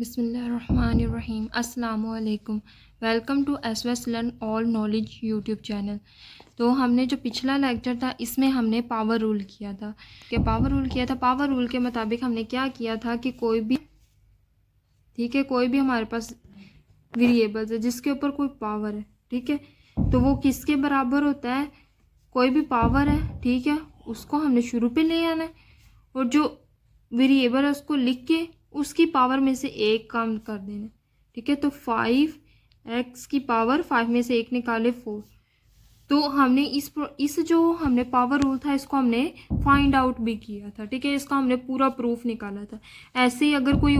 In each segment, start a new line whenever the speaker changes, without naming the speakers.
बिस्मिल्लाहिर्रहमानिर्रहीम। अस्सलामु अलैकुम। वेलकम टू एसवेस learn all knowledge YouTube channel. तो हमने जो पिछला लेक्चर था इसमें हमने पावर रूल किया था पावर रूल के मुताबिक हमने क्या किया था कि कोई भी हमारे पास वेरिएबल्स है जिसके ऊपर कोई पावर है, ठीक है, तो वो किसके बराबर होता है, कोई भी पावर है, ठीक है, उसको हमने शुरू पे ले आना है और जो वेरिएबल है उसको लिख के उसकी पावर में से एक कम कर देना, ठीक है। तो 5x की पावर 5 में से एक निकाले 4। तो हमने इस जो हमने पावर रूल था इसको हमने फाइंड आउट भी किया था, ठीक है, इसका हमने पूरा प्रूफ निकाला था। ऐसे ही अगर कोई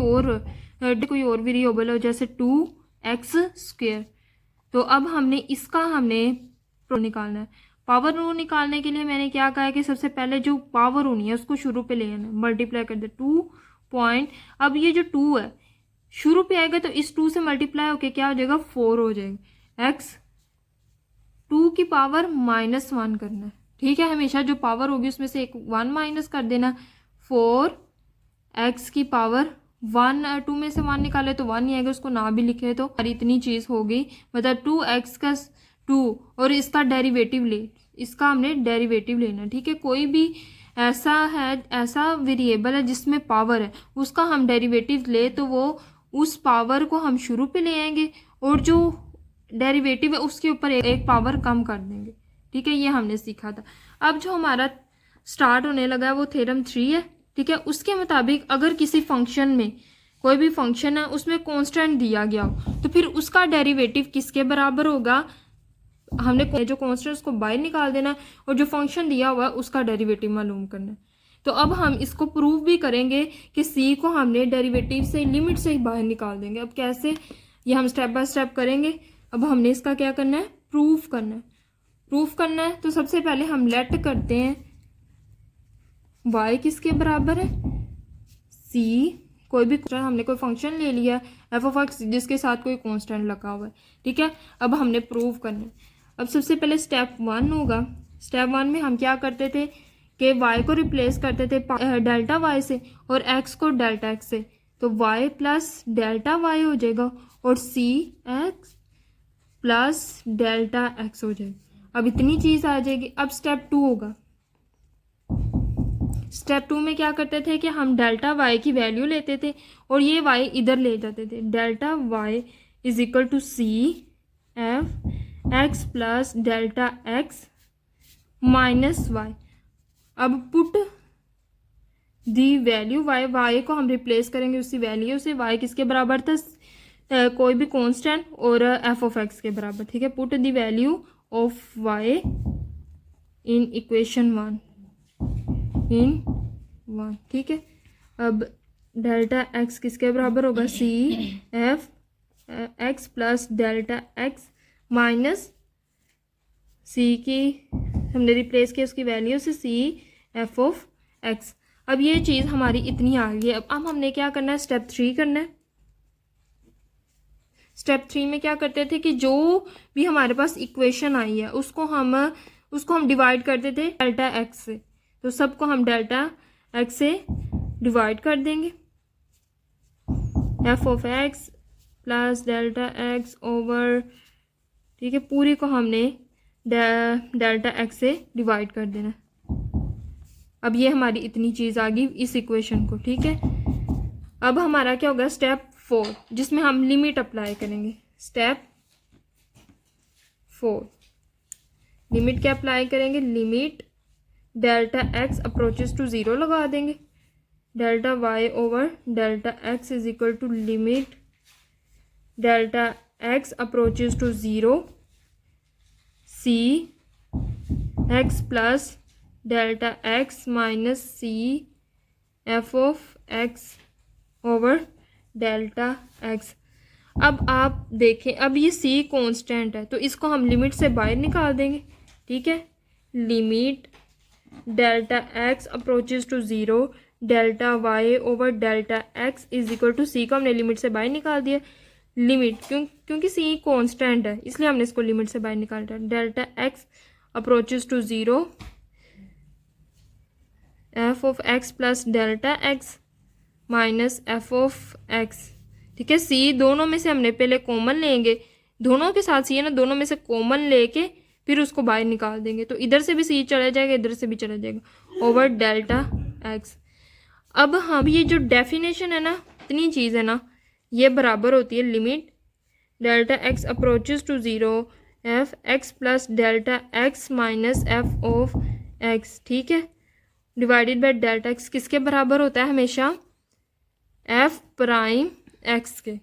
और वेरिएबल हो जैसे 2x², तो अब हमने इसका निकालना है। पावर रूल निकालने के लिए मैंने क्या कहा है कि सबसे पहले जो पावर होनी है उसको शुरू पे ले आना, मल्टीप्लाई कर दे 2 पॉइंट। अब ये जो 2 है शुरू पे आएगा तो इस 2 से मल्टीप्लाई होके क्या हो जाएगा, 4 हो जाएगा। x 2 की पावर -1 करना है, ठीक है, हमेशा जो पावर होगी उसमें से एक 1 माइनस कर देना। 4x की पावर 1, 2 में से 1 निकाले तो 1 ही आएगा, उसको ना भी लिखे तो इतनी चीज़ हो गई। मतलब 2x का 2 और इसका डेरिवेटिव इसका हमने डेरिवेटिव लेना, ठीक है। कोई भी ऐसा वेरिएबल है जिसमें पावर है उसका हम डेरिवेटिव ले तो वो उस पावर को हम शुरू पे ले आएंगे और जो डेरिवेटिव है उसके ऊपर एक पावर कम कर देंगे, ठीक है, ये हमने सीखा था। अब जो हमारा स्टार्ट होने लगा है वो थ्योरम 3 है, ठीक है। उसके मुताबिक अगर किसी फंक्शन में कोई भी फंक्शन है उसमें कांस्टेंट दिया गया हो तो फिर उसका डेरिवेटिव किसके बराबर होगा, हमने जो कांस्टेंट उसको बाहर निकाल देना है और जो फंक्शन दिया हुआ है उसका डेरिवेटिव मालूम करना है। तो अब हम इसको प्रूव भी करेंगे कि सी को हमने डेरिवेटिव से लिमिट से ही बाहर निकाल देंगे। अब कैसे, ये हम स्टेप बाय स्टेप करेंगे। अब हमने इसका क्या करना है, प्रूफ करना है। तो सबसे पहले हम लेट करते हैं y किसके बराबर है, c, कोई भी हमने कोई फंक्शन ले लिया f(x) जिसके साथ कोई कांस्टेंट लगा हुआ है, ठीक है। अब हमने प्रूव करना है। अब सबसे पहले स्टेप 1 होगा। स्टेप 1 में हम क्या करते थे कि y को रिप्लेस करते थे डेल्टा y से और x को डेल्टा x से, तो y प्लस डेल्टा y हो जाएगा और c x plus delta x हो जाएगा। अब इतनी चीज़ आ जाएगी। अब स्टेप 2 होगा। स्टेप 2 में क्या करते थे कि हम डेल्टा y की वैल्यू लेते थे और ये y इधर ले जाते थे। Delta y is equal to c f x plus delta x minus y। अब पुट दी वैल्यू y को हम रिप्लेस करेंगे उसी वैल्यू से। y किसके बराबर था, कोई भी कांस्टेंट और f(x) के बराबर, ठीक है। Put the value of y in equation 1, ठीक है। अब डेल्टा x किसके बराबर होगा, c f x plus delta x minus c की हमने रिप्लेस किया उसकी वैल्यू से c f(x). अब ये चीज़ हमारी इतनी आ गई है। अब हमने क्या करना है, स्टेप 3 करना है। स्टेप 3 में क्या करते थे कि जो भी हमारे पास इक्वेशन आई है उसको हम डिवाइड करते थे डेल्टा x से, तो सबको हम डेल्टा x से डिवाइड कर देंगे। f(x) plus delta x over, ठीक है, पूरी को हमने डेल्टा x से डिवाइड कर देना। अब ये हमारी इतनी चीज़ आ गई इस इक्वेशन को, ठीक है। अब हमारा क्या होगा, स्टेप 4 जिसमें हम लिमिट अप्लाई करेंगे। स्टेप 4 लिमिट क्या अप्लाई करेंगे, limit delta x approaches to 0 लगा देंगे। Delta y over delta x is equal to limit delta x approaches to 0 c x plus delta x minus c f(x) over delta x। अब आप देखें, अब ये c constant है तो इसको हम लिमिट से बाहर निकाल देंगे, ठीक है। Limit delta x approaches to 0 delta y over delta x is equal to c को हमने लिमिट से बाहर निकाल दिया। लिमिट क्योंकि c कांस्टेंट है इसलिए हमने इसको लिमिट से बाहर निकाल दिया। Delta x approaches to 0 f(x) plus delta x minus f(x), ठीक है। सी दोनों में से हमने पहले कॉमन लेंगे, दोनों के साथ सी है ना, दोनों में से कॉमन लेके फिर उसको बाहर निकाल देंगे, तो इधर से भी सी चला जाएगा, इधर से भी चला जाएगा, ओवर डेल्टा एक्स। अब हम ये जो डेफिनेशन है ना, इतनी चीज़ है ना, ये बराबर होती है limit delta x approaches to zero f x plus delta x minus f of x, ठीक है, डिवाइडेड बाय डेल्टा एक्स। किसके बराबर होता है हमेशा? एफ प्राइम एक्स के।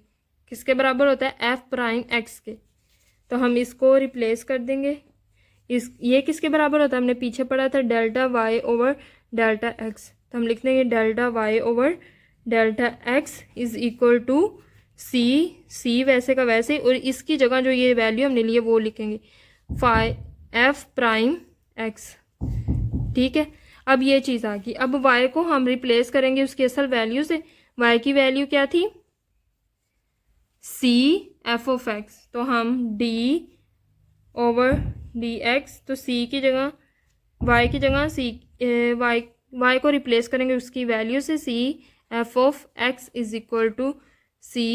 किसके बराबर होता है? एफ प्राइम एक्स के। तो हम इसको रिप्लेस कर देंगे, ये किसके बराबर होता है? हमने पीछे पढ़ा था delta y over delta x, तो हम लिख देंगे delta y over delta x is equal to see वैसे का वैसे, और इसकी जगह जो ये वैल्यू हमने लिए वो लिखेंगे एफ प्राइम एक्स, ठीक है। अब ये चीज़ आ गई। अब y को हम रिप्लेस करेंगे उसकी असल वैल्यू से। y की वैल्यू क्या थी? सी एफ ऑफ एक्स, तो हम d ओवर डी एक्स, तो c की जगह y की जगह y को रिप्लेस करेंगे उसकी वैल्यू से, c f of x is equal to c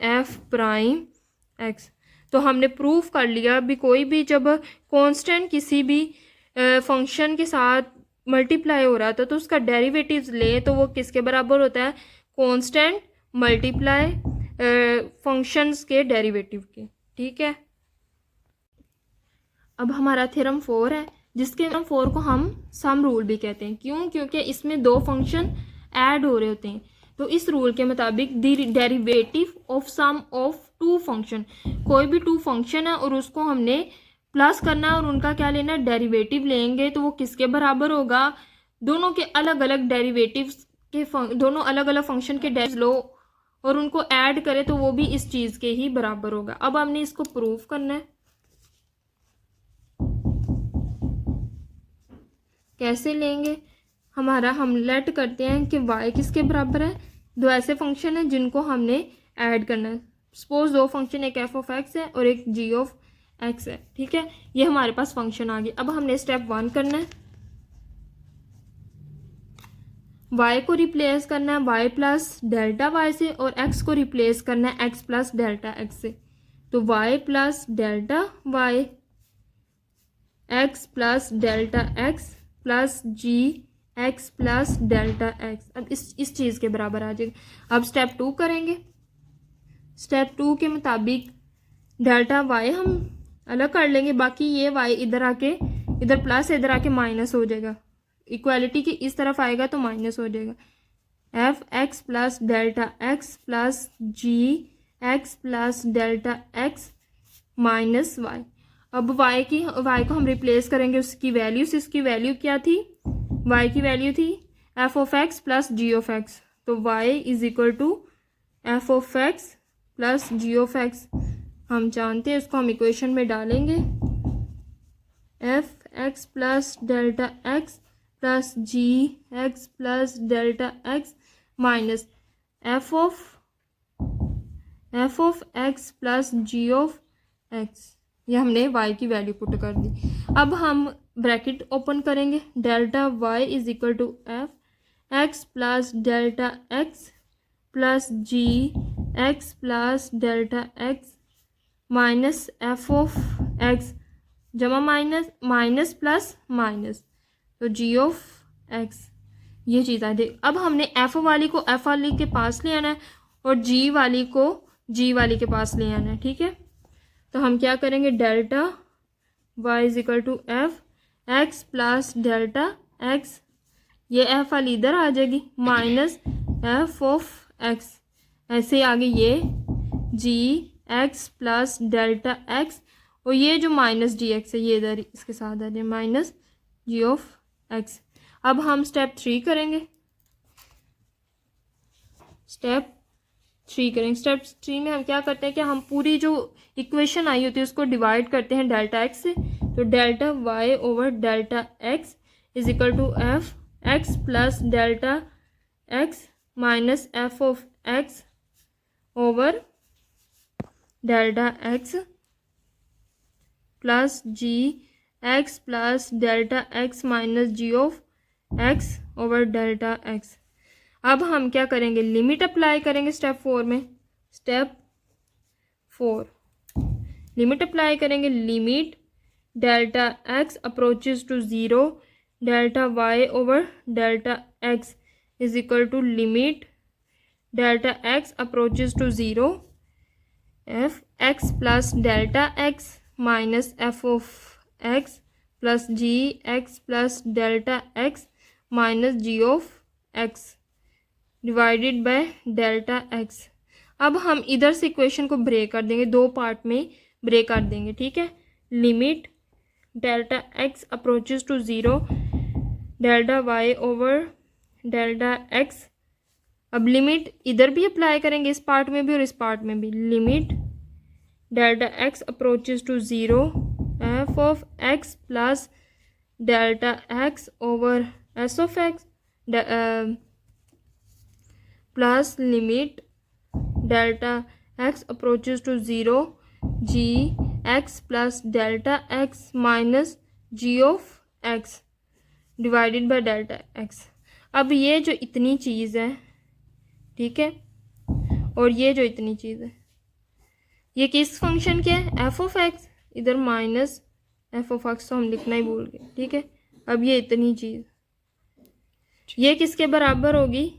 f prime x. तो हमने प्रूफ कर लिया। अभी कोई भी जब कांस्टेंट किसी भी फंक्शन के साथ मल्टीप्लाई हो रहा था तो उसका डेरिवेटिव्स ले तो वो किसके बराबर होता है? कांस्टेंट मल्टीप्लाई फंक्शंस के डेरिवेटिव के, ठीक है। अब हमारा थ्योरम 4 है, जिसके थ्योरम 4 को हम सम रूल भी कहते हैं। क्यों? क्योंकि इसमें दो फंक्शन ऐड हो रहे होते हैं। तो इस रूल के मुताबिक the derivative of sum of two function, कोई भी टू फंक्शन है और उसको हमने प्लस करना है और उनका क्या लेना है? डेरिवेटिव लेंगे, तो वो किसके बराबर होगा? दोनों के अलग अलग डेरिवेटिव्स के दोनों अलग अलग फंक्शन के डेरिवेटिव लो और उनको ऐड करें तो वो भी इस चीज़ के ही बराबर होगा। अब हमने इसको प्रूफ करना है। कैसे लेंगे? हम लेट करते हैं कि y किसके बराबर है? दो ऐसे फंक्शन हैं जिनको हमने ऐड करना है। सपोज दो फंक्शन, एक एफ ऑफ एक्स है और एक जी ऑफ एक्स है, ठीक है। ये हमारे पास फंक्शन आ गए। अब हमने स्टेप 1 करना है, y को रिप्लेस करना है y प्लस डेल्टा वाई से और x को रिप्लेस करना है x प्लस डेल्टा एक्स से। तो y plus delta y x plus delta x plus g x plus delta x. अब इस चीज़ के बराबर आ जाएगा। अब स्टेप 2 करेंगे। स्टेप 2 के मुताबिक डेल्टा वाई हम अलग कर लेंगे, बाकी ये y इधर आके इधर प्लस इधर आके माइनस हो जाएगा। इक्वालिटी की इस तरफ आएगा तो माइनस हो जाएगा। F x plus delta x plus g x plus delta x minus y. अब y को हम रिप्लेस करेंगे उसकी वैल्यू से। इसकी वैल्यू क्या थी? y की वैल्यू थी f of x plus g of x, तो y is equal to f of x plus g of x. हम जानते हैं, इसको हम इक्वेशन में डालेंगे। F x plus delta x plus g x plus delta x minus f of x plus g of x. ये हमने y की वैल्यू पुट कर दी। अब हम ब्रैकेट ओपन करेंगे। Delta y is equal to f x plus delta x plus g x plus delta x minus f of x जमा minus minus plus minus, तो जी ऑफ एक्स। ये चीज़ आ जाए। अब हमने एफ वाली को एफ वाली के पास ले आना है और जी वाली को जी वाली के पास ले आना है, ठीक है। तो हम क्या करेंगे? Delta y is equal to f x plus delta x, ये एफ वाली इधर आ जाएगी, माइनस एफ ऑफ एक्स, ऐसे आगे ये जी एक्स प्लस डेल्टा एक्स और ये जो माइनस जी एक्स है ये इधर इसके साथ आ जाए, माइनस जी ऑफ एक्स। अब हम स्टेप 3 करेंगे। स्टेप 3 में हम क्या करते हैं कि हम पूरी जो इक्वेशन आई होती है उसको डिवाइड करते हैं डेल्टा एक्स से। तो delta y over delta x is equal to f x plus delta x minus f of x over delta x plus g x plus delta x minus g of x over delta x. अब हम क्या करेंगे? Limit apply करेंगे step 4 में। Step 4 limit apply करेंगे। Limit delta x approaches to zero delta y over delta x is equal to limit delta x approaches to zero f x plus delta x minus f of x plus g x plus delta x minus g of x divided by delta x. अब हम इधर से equation को break कर देंगे, दो part में break कर देंगे, ठीक है। Limit delta x approaches to zero delta y over delta x. अब लिमिट इधर भी अप्लाई करेंगे, इस पार्ट में भी और इस पार्ट में भी। Limit delta x approaches to zero f of x plus delta x over s of x plus limit delta x approaches to zero g x plus delta x minus g of x divided by delta x. अब ये जो इतनी चीज़ है, ठीक है, और ये जो इतनी चीज़ है, ये किस फंक्शन के है? F of x. इधर माइनस एफ ऑफ एक्स तो हम लिखना ही भूल गए, ठीक है। अब ये इतनी चीज़ ये किसके बराबर होगी?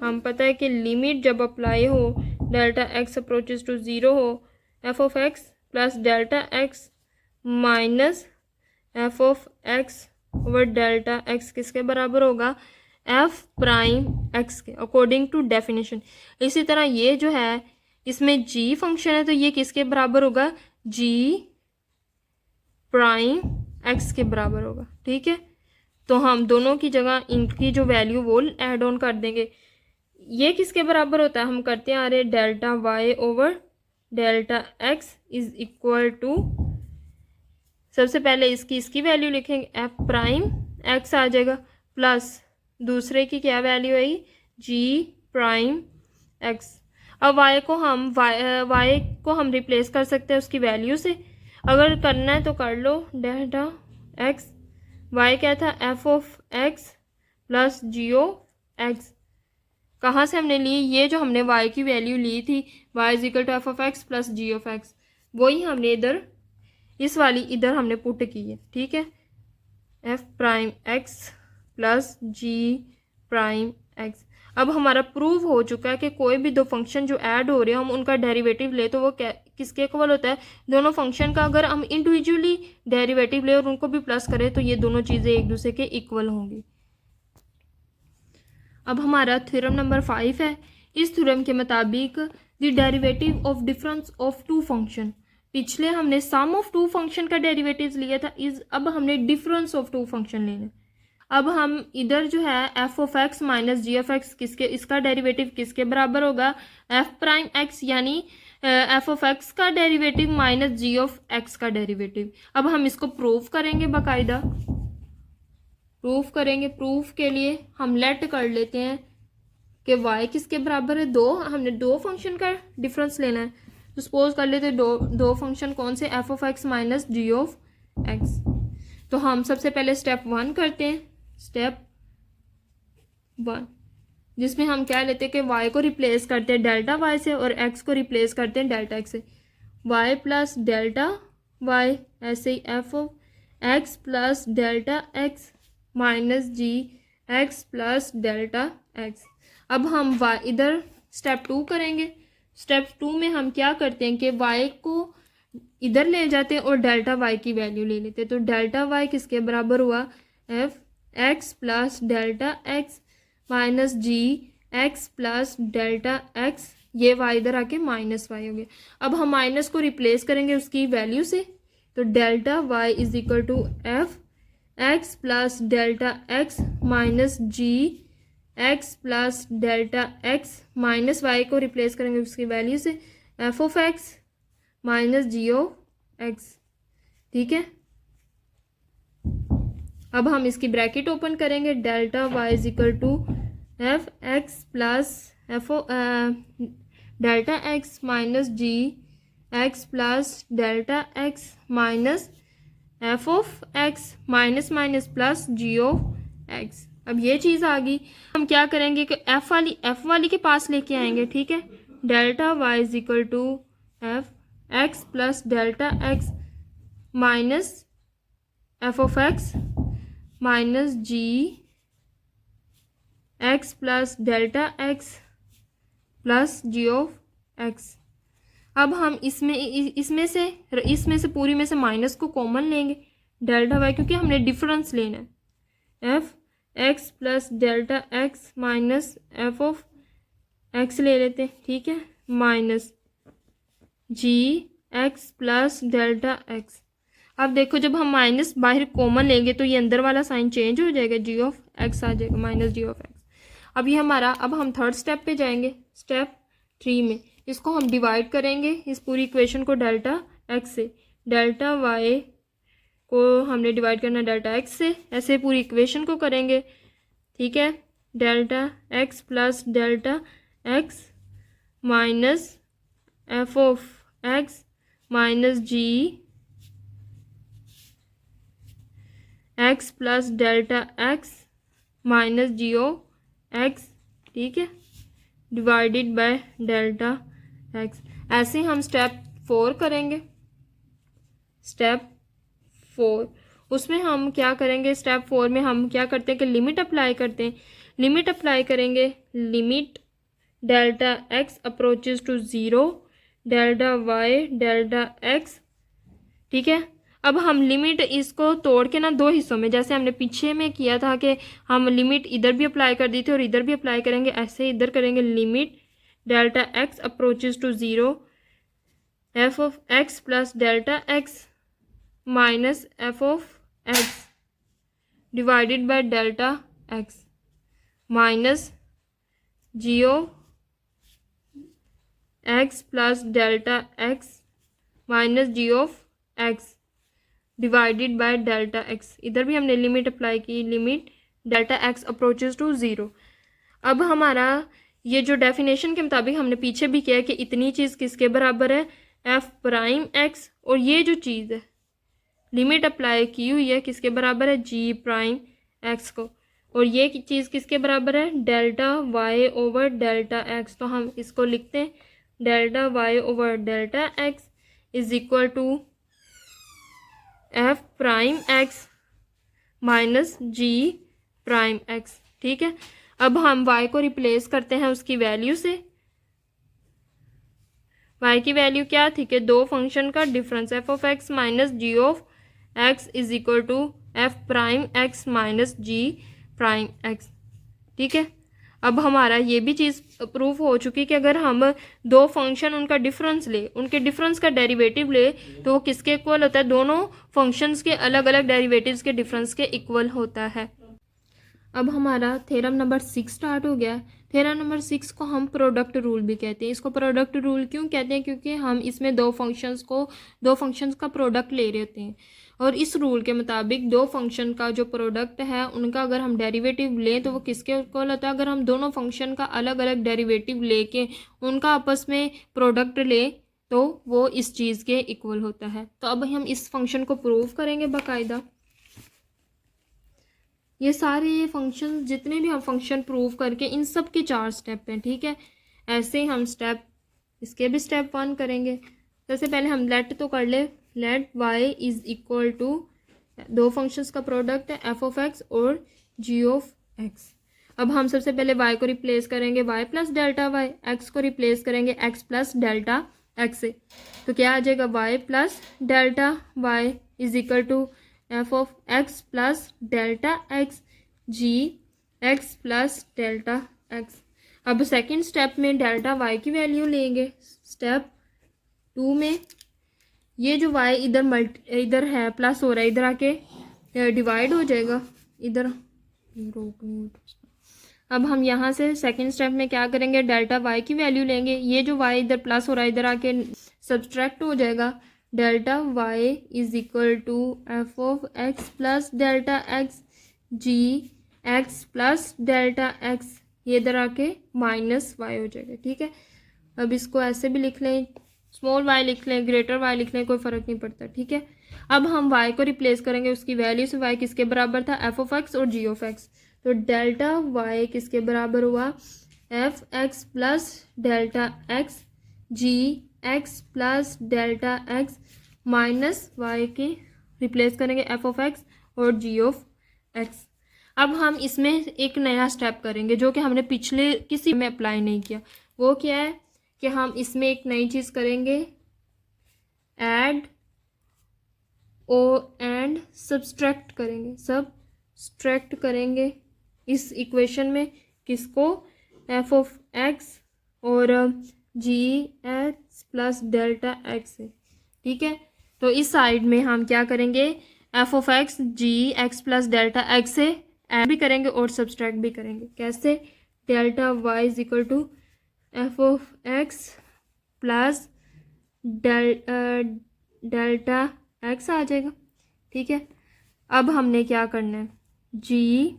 हम पता है कि लिमिट जब अप्लाई हो delta x approaches to zero हो f of x plus delta x minus f of x over delta x किसके बराबर होगा? एफ प्राइम एक्स के, अकॉर्डिंग टू डेफिनेशन। इसी तरह ये जो है इसमें जी फंक्शन है तो ये किसके बराबर होगा? जी प्राइम एक्स के बराबर होगा, ठीक है। तो हम दोनों की जगह इनकी जो वैल्यू वो ऐड ऑन कर देंगे। ये किसके बराबर होता है? हम करते आ रहे delta y over delta x is equal to, सबसे पहले इसकी वैल्यू लिखेंगे, एफ प्राइम एक्स आ जाएगा, प्लस दूसरे की क्या वैल्यू आई? जी प्राइम एक्स। अब वाई को हम रिप्लेस कर सकते हैं उसकी वैल्यू से। अगर करना है तो कर लो। डेल्टा एक्स वाई क्या था? F of x plus g of x. कहाँ से हमने ली? ये जो हमने y की वैल्यू ली थी, y is equal to f of x plus g of x, वही हमने इधर इस वाली इधर हमने पुट की है, ठीक है। एफ प्राइम एक्स प्लस जी प्राइम एक्स। अब हमारा प्रूव हो चुका है कि कोई भी दो फंक्शन जो ऐड हो रहे हैं हम उनका डेरिवेटिव ले तो वो किसके इक्वल होता है? दोनों फंक्शन का अगर हम इंडिविजुअली डेरिवेटिव ले और उनको भी प्लस करें तो ये दोनों चीज़ें एक दूसरे के इक्वल होंगी। अब हमारा थ्योरम नंबर 5 है। इस थ्योरम के मुताबिक the derivative of difference of two function, पिछले हमने सम ऑफ टू फंक्शन का डेरिवेटिव लिया था, अब हमने डिफरेंस ऑफ टू फंक्शन लेना। अब हम इधर जो है f of x minus g of x इसका डेरिवेटिव किसके बराबर होगा? एफ प्राइम एक्स, यानी एफ ऑफ एक्स का derivative minus g of x का डेरिवेटिव। अब हम इसको प्रूव करेंगे, बाकायदा प्रूफ करेंगे। प्रूफ के लिए हम लेट कर लेते हैं कि y किसके बराबर है? हमने दो फंक्शन का डिफरेंस लेना है, तो सपोज कर लेते हैं दो फंक्शन कौन से? F of x minus g of x. तो हम सबसे पहले स्टेप 1 करते हैं, स्टेप 1, जिसमें हम क्या लेते हैं कि y को रिप्लेस करते हैं डेल्टा y से और x को रिप्लेस करते हैं डेल्टा x से। y प्लस डेल्टा y, ऐसे ही f of x plus delta x minus g x plus delta x. अब हम y इधर स्टेप 2 करेंगे। स्टेप 2 में हम क्या करते हैं कि y को इधर ले जाते हैं और डेल्टा y की वैल्यू ले लेते हैं। तो डेल्टा y किसके बराबर हुआ? F x plus delta x minus g x plus delta x. ये y इधर आके माइनस y हो गया। अब हम माइनस को रिप्लेस करेंगे उसकी वैल्यू से, तो delta y is equal to f x plus delta x minus g x plus delta x, minus y को रिप्लेस करेंगे उसकी वैल्यू से, f of x minus g of x, ठीक है। अब हम इसकी ब्रैकेट ओपन करेंगे, delta y is equal to f x plus delta x minus g x plus delta x minus f of x minus minus plus g of x. अब ये चीज़ आ गई। हम क्या करेंगे कि एफ वाली के पास लेके आएंगे, ठीक है। Delta y is equal to f x plus delta x minus f of x minus g x plus delta x plus g of x. अब हम इसमें से पूरी में से माइनस को कॉमन लेंगे, डेल्टा वाई क्योंकि हमने डिफरेंस लेना है, F x plus delta x minus f of x ले लेते हैं, ठीक है, minus g x plus delta x. अब देखो जब हम माइनस बाहर कॉमन लेंगे तो ये अंदर वाला साइन चेंज हो जाएगा, जी ऑफ एक्स आ जाएगा, माइनस जी ऑफ एक्स। अब ये हमारा, अब हम थर्ड स्टेप पे जाएंगे, स्टेप 3 में इसको हम डिवाइड करेंगे, इस पूरी इक्वेशन को डेल्टा एक्स से, डेल्टा वाई को हमने डिवाइड करना डेल्टा एक्स से, ऐसे पूरी इक्वेशन को करेंगे, ठीक है, delta x plus delta x minus f of x minus g x plus delta x minus g of x, ठीक है, डिवाइडेड बाय डेल्टा एक्स। ऐसे हम स्टेप 4 करेंगे, स्टेप 4 उसमें हम क्या करेंगे, स्टेप 4 में हम क्या करते हैं कि लिमिट अप्लाई करते हैं, लिमिट अप्लाई करेंगे, limit delta x approaches to 0 delta y delta x, ठीक है। अब हम लिमिट इसको तोड़ के ना दो हिस्सों में, जैसे हमने पीछे में किया था कि हम लिमिट इधर भी अप्लाई कर दी थी और इधर भी अप्लाई करेंगे, ऐसे इधर करेंगे, limit delta x approaches to 0 f of x plus delta x minus f of x divided by delta x minus g of x plus delta x minus g of x divided by delta x. इधर भी हमने limit apply की, limit delta x approaches to 0। अब हमारा ये जो definition के मुताबिक हमने पीछे भी किया है कि इतनी चीज़ किसके बराबर है, एफ प्राइम एक्स, और ये जो चीज़ है लिमिट अप्लाई की हुई है किसके बराबर है, जी प्राइम एक्स को, और ये चीज़ किसके बराबर है, delta y over delta x. तो हम इसको लिखते हैं delta y over delta x is equal to f prime x minus g prime x, ठीक है। अब हम y को रिप्लेस करते हैं उसकी वैल्यू से, y की वैल्यू क्या थी कि दो फंक्शन का difference f of x minus g of x is equal to f prime x minus g prime x, ठीक है। अब हमारा ये भी चीज़ प्रूफ हो चुकी कि अगर हम दो फंक्शन उनका डिफरेंस ले, उनके डिफरेंस का डेरिवेटिव ले तो वो किसके इक्वल होता है, दोनों फंक्शंस के अलग अलग डेरिवेटिव्स के डिफरेंस के इक्वल होता है। अब हमारा थ्योरम नंबर 6 स्टार्ट हो गया। थ्योरम नंबर 6 को हम प्रोडक्ट रूल भी कहते हैं। इसको प्रोडक्ट रूल क्यों कहते हैं, क्योंकि हम इसमें दो फंक्शंस का प्रोडक्ट ले रहे होते हैं, और इस रूल के मुताबिक दो फंक्शन का जो प्रोडक्ट है उनका अगर हम डेरिवेटिव लें तो वो किसके इक्वल होता है, अगर हम दोनों फंक्शन का अलग अलग डेरिवेटिव लेके उनका आपस में प्रोडक्ट ले तो वो इस चीज़ के इक्वल होता है। तो अब हम इस फंक्शन को प्रूव करेंगे बाकायदा। ये सारे फंक्शन जितने भी हम फंक्शन प्रूव करके इन सब के 4 स्टेप हैं, ठीक है। ऐसे हम स्टेप इसके भी स्टेप 1 करेंगे। सबसे पहले हम लेट तो कर ले, let y is equal to दो फंक्शंस का प्रोडक्ट है एफ ऑफ एक्स और जी ऑफ एक्स। अब हम सबसे पहले y को रिप्लेस करेंगे y plus delta y, x को रिप्लेस करेंगे x प्लस डेल्टा एक्स से, तो क्या आ जाएगा y plus delta y is equal to f of x plus delta x g x plus delta x. अब सेकंड स्टेप में डेल्टा वाई की वैल्यू लेंगे। स्टेप 2 में ये जो y इधर है प्लस हो रहा है, इधर आके डिवाइड हो जाएगा, इधर अब हम यहाँ से सेकंड स्टेप में क्या करेंगे, डेल्टा y की वैल्यू लेंगे। ये जो y इधर प्लस हो रहा है इधर आके सब्सट्रैक्ट हो जाएगा। Delta y is equal to f of x plus delta x g x plus delta x, ये इधर आके माइनस y हो जाएगा, ठीक है। अब इसको ऐसे भी लिख लें, स्मॉल y लिख लें, ग्रेटर y लिख लें, कोई फ़र्क नहीं पड़ता, ठीक है। अब हम y को रिप्लेस करेंगे उसकी वैल्यू से। y किसके बराबर था, एफ ऑफ एक्स और जी ऑफ एक्स, तो डेल्टा y किसके बराबर हुआ, f x plus delta x g x plus delta x minus y के रिप्लेस करेंगे एफ ऑफ एक्स और जी ऑफ एक्स। अब हम इसमें एक नया स्टेप करेंगे जो कि हमने पिछले किसी में अप्लाई नहीं किया। वो क्या है कि हम इसमें एक नई चीज़ करेंगे, ऐड ओ एंड सब्सट्रैक्ट करेंगे, सब्सट्रैक्ट करेंगे इस इक्वेशन में किसको, एफ ऑफ एक्स और g x plus delta x है। ठीक है, तो इस साइड में हम क्या करेंगे, f of x g x plus delta x से ऐड भी करेंगे और सब्सट्रैक्ट भी करेंगे। कैसे, delta y is equal to f of x plus delta x आ जाएगा। ठीक है, अब हमने क्या करना है, g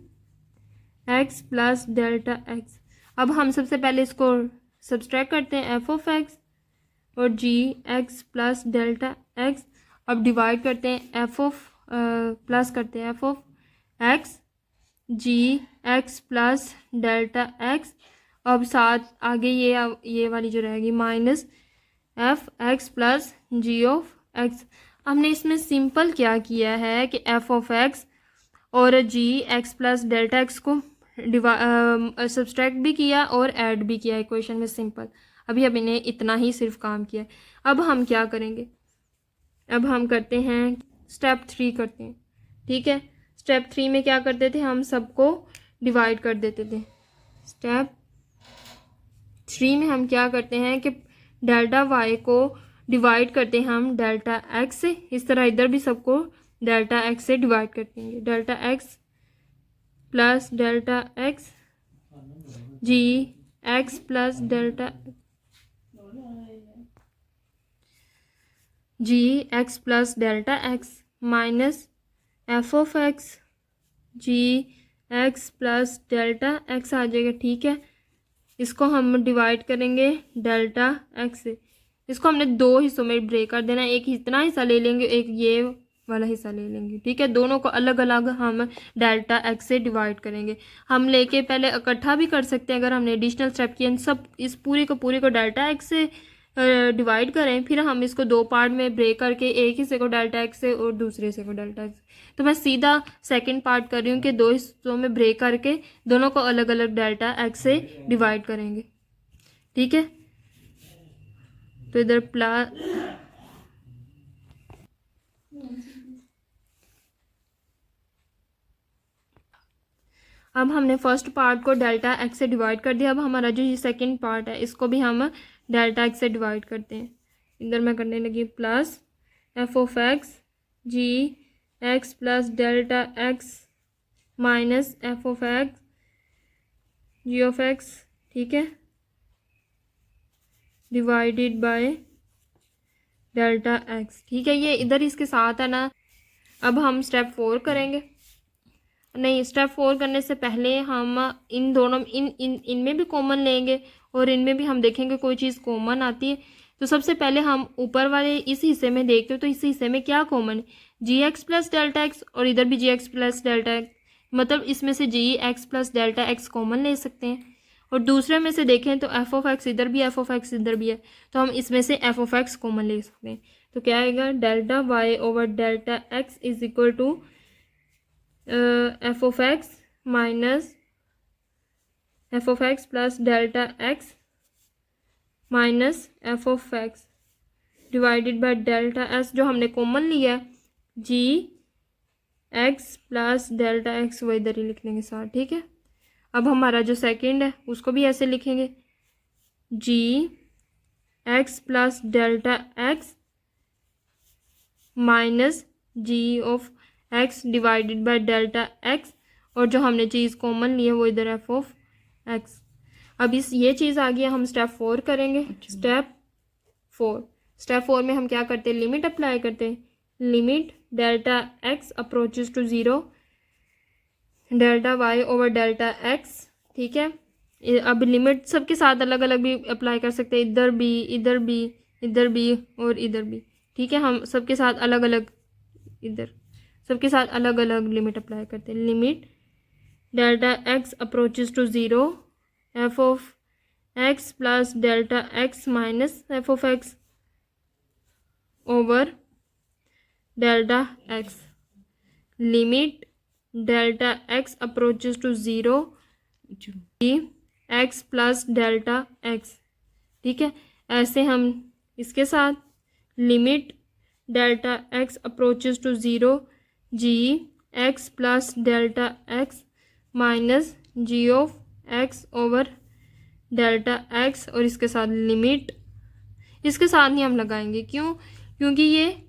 x plus delta x. अब हम सबसे पहले इसको सब्सट्रैक्ट करते हैं, एफ ऑफ एक्स और g x plus delta x. अब डिवाइड करते हैं, एफ ऑफ प्लस करते हैं f of x g x plus delta x. अब साथ आगे ये वाली जो रहेगी minus f x plus g of x. हमने इसमें सिंपल क्या किया है कि एफ ऑफ एक्स और g x plus delta x को सब्सट्रैक्ट भी किया और ऐड भी किया इक्वेशन में, सिंपल। अभी हमने इतना ही सिर्फ काम किया। अब हम क्या करेंगे, अब हम करते हैं स्टेप 3 करते हैं। ठीक है, स्टेप 3 में क्या करते थे, हम सबको डिवाइड कर देते थे। स्टेप 3 में हम क्या करते हैं कि डेल्टा वाई को डिवाइड करते हैं हम डेल्टा एक्स से। इस तरह इधर भी सबको डेल्टा एक्स से डिवाइड कर देंगे, delta x plus delta x g x plus delta g x plus delta x minus f of x g x plus delta x आ जाएगा। ठीक है, इसको हम डिवाइड करेंगे डेल्टा एक्स से। इसको हमने 2 हिस्सों में ब्रेक कर देना, एक इतना हिस्सा ले लेंगे, एक ये वाला हिस्सा ले लेंगे। ठीक है, दोनों को अलग अलग हम डेल्टा एक्स से डिवाइड करेंगे। हम लेके पहले इकट्ठा भी कर सकते हैं अगर हमने एडिशनल स्टेप किए, सब इस पूरी को डेल्टा एक्स से डिवाइड करें, फिर हम इसको 2 पार्ट में ब्रेक करके एक हिस्से को डेल्टा एक्स से और दूसरे हिस्से को डेल्टा एक्स। तो मैं सीधा सेकंड पार्ट कर रही हूँ कि 2 हिस्सों में ब्रेक करके दोनों को अलग अलग डेल्टा एक्स से डिवाइड करेंगे। ठीक है, तो इधर प्लस अब हमने फर्स्ट पार्ट को डेल्टा एक्स से डिवाइड कर दिया। अब हमारा जो ये सेकंड पार्ट है इसको भी हम डेल्टा एक्स से डिवाइड करते हैं। इधर मैं करने लगी plus f of x g x plus delta x minus f of x g of x. ठीक है, डिवाइडेड बाय डेल्टा एक्स। ठीक है, ये इधर इसके साथ है ना। अब हम स्टेप 4 करेंगे। नहीं, स्टेप 4 करने से पहले हम इन दोनों इनमें भी कॉमन लेंगे और इनमें भी हम देखेंगे कोई चीज़ कॉमन आती है। तो सबसे पहले हम ऊपर वाले इस हिस्से में देखते हो, तो इस हिस्से में क्या कॉमन है, g x plus delta x, और इधर भी g x plus delta x, मतलब इसमें से g x plus delta x common ले सकते हैं। और दूसरे में से देखें तो एफ ऑफ एक्स इधर भी, एफ ऑफ एक्स इधर भी है, तो हम इसमें से एफ ऑफ एक्स कॉमन ले सकते हैं। तो क्या आएगा, delta y over delta x is equal to f of x minus f of x plus delta x minus f of x divided by delta x, जो हमने कॉमन लिया है, g x plus delta x, वो इधर ही लिख लेंगे साथ। ठीक है, अब हमारा जो सेकंड है उसको भी ऐसे लिखेंगे, g x plus delta x minus g of x divided by delta x, और जो हमने चीज़ कॉमन ली है वो इधर एफ ऑफ एक्स। अब ये चीज़ आ गया, हम स्टेप 4 करेंगे। स्टेप 4 में हम क्या करते हैं, लिमिट अप्लाई करते हैं। Limit delta x approaches to 0 delta y over delta x. ठीक है, अब लिमिट सबके साथ अलग अलग भी अप्लाई कर सकते हैं, इधर भी, इधर भी, इधर भी और इधर भी। ठीक है, हम सबके साथ अलग अलग, इधर सबके साथ अलग अलग लिमिट अप्लाई करते हैं। Limit delta x approaches to 0 f of x plus delta x minus f of x over delta x, limit delta x approaches to zero x plus delta x. ठीक है, ऐसे हम इसके साथ limit delta x approaches to zero g x plus delta x minus g of x over delta x, और इसके साथ limit, इसके साथ नहीं हम लगाएंगे, क्यों? क्योंकि ये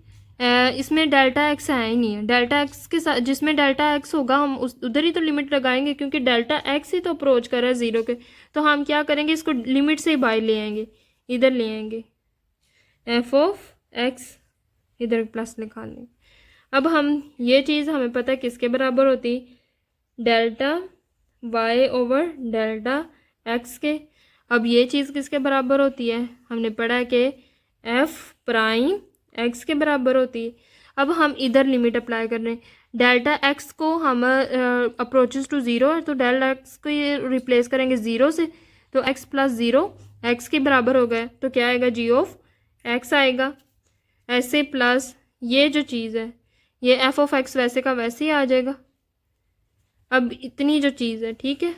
इसमें डेल्टा एक्स है ही नहीं है। डेल्टा एक्स के साथ जिसमें डेल्टा एक्स होगा हम उस उधर ही तो लिमिट लगाएंगे, क्योंकि डेल्टा एक्स ही तो अप्रोच कर रहा है ज़ीरो के। तो हम क्या करेंगे, इसको लिमिट से ही बाहर ले आएंगे, इधर ले आएंगे, एफ ऑफ एक्स इधर प्लस लिखा लें। अब हम ये चीज़ हमें पता है किसके बराबर होती, delta y over delta x के। अब ये चीज़ किसके बराबर होती है, हमने पढ़ा है कि एफ प्राइम एक्स के बराबर होती है। अब हम इधर लिमिट अप्लाई कर रहे हैं, डेल्टा एक्स को हम अप्रोचेस टू ज़ीरो है, तो डेल्टा एक्स को ये रिप्लेस करेंगे ज़ीरो से, तो एक्स प्लस ज़ीरो एक्स के बराबर हो गया, तो क्या आएगा, जी ऑफ एक्स आएगा। ऐसे प्लस ये जो चीज़ है ये एफ ऑफ एक्स वैसे का वैसे ही आ जाएगा। अब इतनी जो चीज़ है, ठीक है,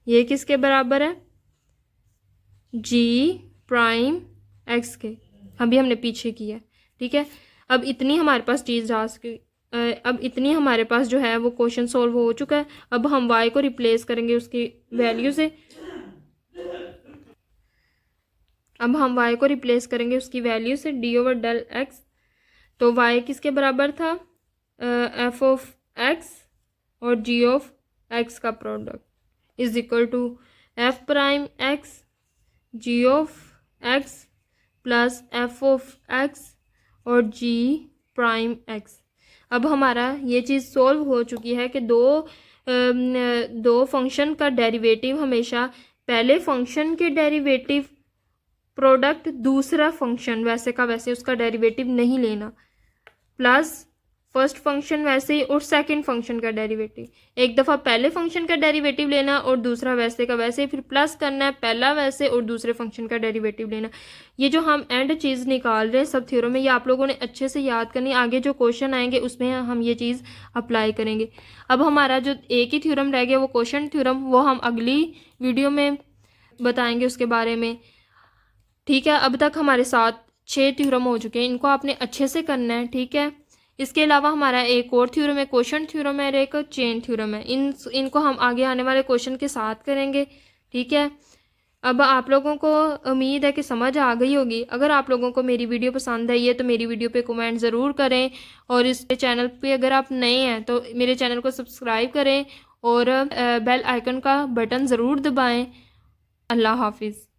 ये किसके बराबर है, जी प्राइम एक्स के, अभी हमने पीछे किया है। ठीक है, अब इतनी हमारे पास चीज़ आ सके, अब इतनी हमारे पास जो है वो क्वेश्चन सॉल्व हो चुका है। अब हम y को रिप्लेस करेंगे उसकी वैल्यू से, अब हम y को रिप्लेस करेंगे उसकी वैल्यू से डी ओवर डेल एक्स। तो y किसके बराबर था, एफ ऑफ एक्स और जी ऑफ एक्स का product is equal to f prime x g of x plus f of x और जी प्राइम एक्स। अब हमारा ये चीज़ सॉल्व हो चुकी है कि दो फंक्शन का डेरिवेटिव हमेशा पहले फंक्शन के डेरिवेटिव प्रोडक्ट दूसरा फंक्शन वैसे का वैसे उसका डेरिवेटिव नहीं लेना, प्लस फर्स्ट फंक्शन वैसे ही और सेकंड फंक्शन का डेरिवेटिव, एक दफ़ा पहले फंक्शन का डेरिवेटिव लेना और दूसरा वैसे का वैसे, फिर प्लस करना है पहला वैसे और दूसरे फंक्शन का डेरिवेटिव लेना। ये जो हम एंड चीज़ निकाल रहे हैं सब थ्योरम में, ये आप लोगों ने अच्छे से याद करनी, आगे जो क्वेश्चन आएंगे उसमें हम ये चीज़ अप्लाई करेंगे। अब हमारा जो एक ही थ्योरम रह गया वो क्वेश्चन थ्योरम, वो हम अगली वीडियो में बताएंगे उसके बारे में। ठीक है, अब तक हमारे साथ 6 थ्योरम हो चुके हैं, इनको आपने अच्छे से करना है। ठीक है, इसके अलावा हमारा एक और थ्योरम है, क्वेश्चन थ्योरम है, एक चेन थ्योरम है। इनको हम आगे आने वाले क्वेश्चन के साथ करेंगे। ठीक है, अब आप लोगों को उम्मीद है कि समझ आ गई होगी। अगर आप लोगों को मेरी वीडियो पसंद आई है तो मेरी वीडियो पे कमेंट ज़रूर करें, और इस चैनल पे अगर आप नए हैं तो मेरे चैनल को सब्सक्राइब करें और बेल आइकन का बटन ज़रूर दबाएँ। अल्लाह हाफिज़।